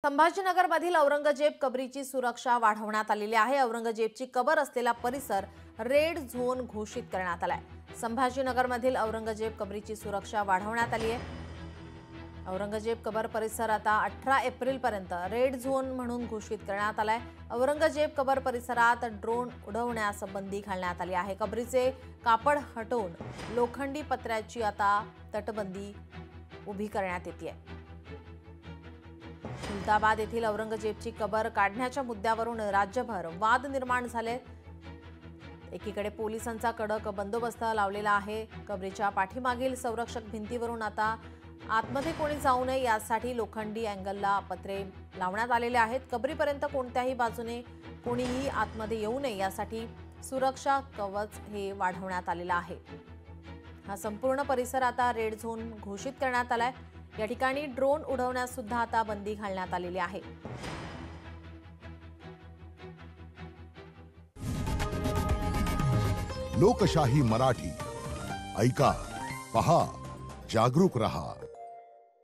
संभाजीनगरमधील औरंगजेब कबरीची सुरक्षा वाढवण्यात आलेली आहे। औरंगजेबची कबर असलेला परिसर रेड झोन घोषित करण्यात आलाय। संभाजीनगरमधील औरंगजेब कबरीची सुरक्षा वाढवण्यात आली आहे। औरंगजेब कबर परिसर आता 18 एप्रिलपर्यंत रेड झोन म्हणून घोषित करण्यात आलाय। औरंगजेब कबर परिसरात ड्रोन उडवण्यास बंदी घालण्यात आली आहे। कबरीचे कापड हटवून लोखंडी पत्र्याची आता तटबंदी उभी करण्यात येते। खुलताबाद येथील औरंगजेबची कबर काढण्याच्या मुद्द्यावरून राज्यभर वाद निर्माण झाले। एकीकडे पोलिसांचा कडक बंदोबस्त लावलेला आहे। कबरीच्या पाठीमागील संरक्षक भिंतीवरून आता आतमध्ये कोणी जाऊ नये यासाठी लोखंडी अँगलला पत्रे लावण्यात आलेले आहेत। कबरीपर्यंत कोणत्याही बाजूने कोणीही आतमध्ये येऊ नये यासाठी सुरक्षा कवच हे वाढवण्यात आलेला आहे। हा संपूर्ण परिसर आता रेड झोन घोषित करण्यात आलाय। या ठिकाणी ड्रोन उडवण्यास सुद्धा आता बंदी घालण्यात आलेली आहे। लोकशाही मराठी ऐका, पहा, जागरूक रहा।